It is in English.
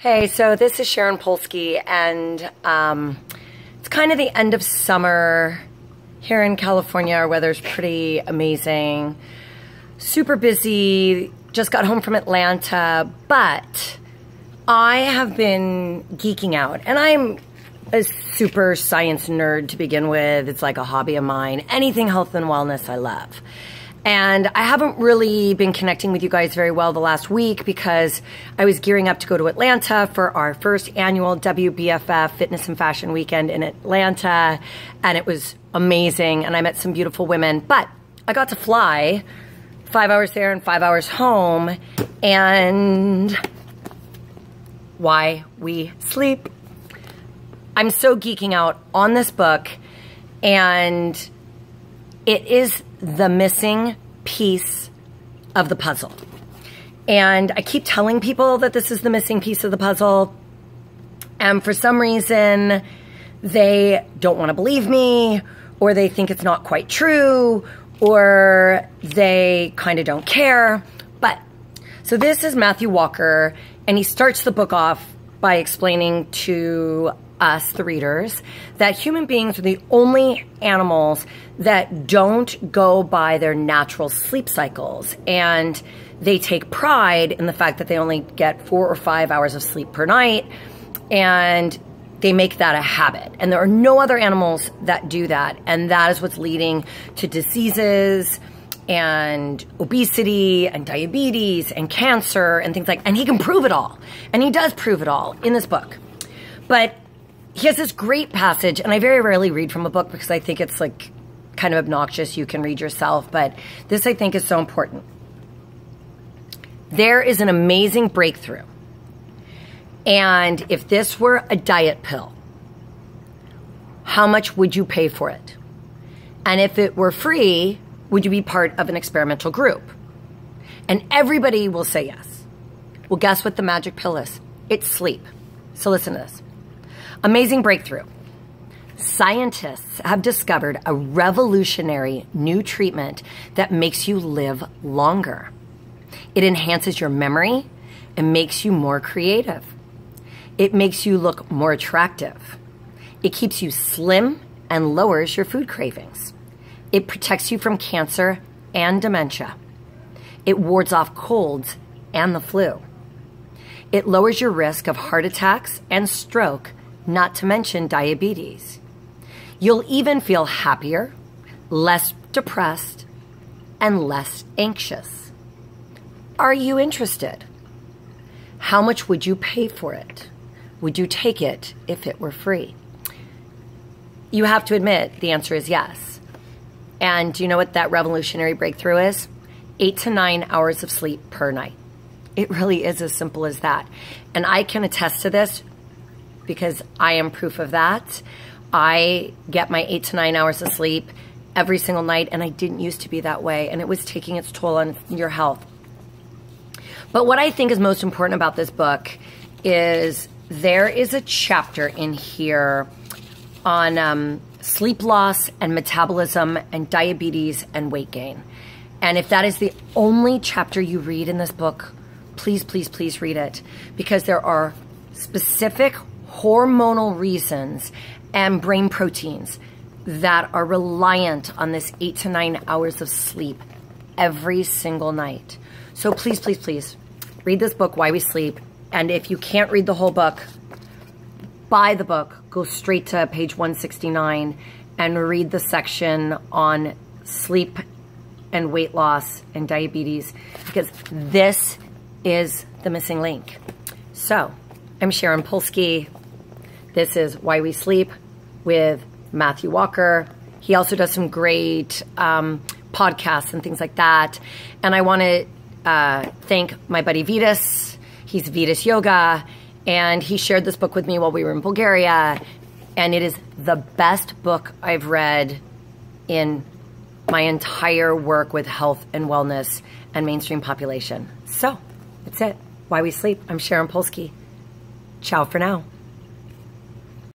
Hey, so this is Sharon Polsky, and it's kind of the end of summer here in California. Our weather's pretty amazing. Super busy, just got home from Atlanta, but I have been geeking out, and I'm a super science nerd to begin with. It's like a hobby of mine. Anything health and wellness I love. And I haven't really been connecting with you guys very well the last week because I was gearing up to go to Atlanta for our first annual WBFF Fitness and Fashion Weekend in Atlanta. And it was amazing. And I met some beautiful women. But I got to fly 5 hours there and 5 hours home. And why we sleep. I'm so geeking out on this book. And it is the missing piece of the puzzle. And I keep telling people that this is the missing piece of the puzzle. And for some reason, they don't want to believe me, or they think it's not quite true, or they kind of don't care. But, so this is Matthew Walker, and he starts the book off by explaining to us, the readers, that human beings are the only animals that don't go by their natural sleep cycles. And they take pride in the fact that they only get 4 or 5 hours of sleep per night. And they make that a habit. And there are no other animals that do that. And that is what's leading to diseases and obesity and diabetes and cancer and things like, and he can prove it all. And he does prove it all in this book. But he has this great passage, and I very rarely read from a book because I think it's like kind of obnoxious. You can read yourself, but this I think is so important. There is an amazing breakthrough. And if this were a diet pill, how much would you pay for it? And if it were free, would you be part of an experimental group? And everybody will say yes. Well, guess what the magic pill is? It's sleep. So listen to this. Amazing breakthrough. Scientists have discovered a revolutionary new treatment that makes you live longer. It enhances your memory and makes you more creative. It makes you look more attractive. It keeps you slim and lowers your food cravings. It protects you from cancer and dementia. It wards off colds and the flu. It lowers your risk of heart attacks and stroke, not to mention diabetes. You'll even feel happier, less depressed, and less anxious. Are you interested? How much would you pay for it? Would you take it if it were free? You have to admit the answer is yes. And do you know what that revolutionary breakthrough is? 8 to 9 hours of sleep per night. It really is as simple as that. And I can attest to this because I am proof of that. I get my 8 to 9 hours of sleep every single night, and I didn't used to be that way, and it was taking its toll on your health. But what I think is most important about this book is there is a chapter in here on sleep loss and metabolism and diabetes and weight gain. And if that is the only chapter you read in this book, please, please, please read it, because there are specific hormonal reasons and brain proteins that are reliant on this 8 to 9 hours of sleep every single night. So please, please, please read this book, Why We Sleep. And if you can't read the whole book, buy the book, go straight to page 169 and read the section on sleep and weight loss and diabetes, because this is the missing link. So I'm Sharon Polsky. This is Why We Sleep with Matthew Walker. He also does some great podcasts and things like that. And I want to thank my buddy Vitas. He's Vitas Yoga. And he shared this book with me while we were in Bulgaria. And it is the best book I've read in my entire work with health and wellness and mainstream population. So that's it. Why We Sleep. I'm Sharon Polsky. Ciao for now.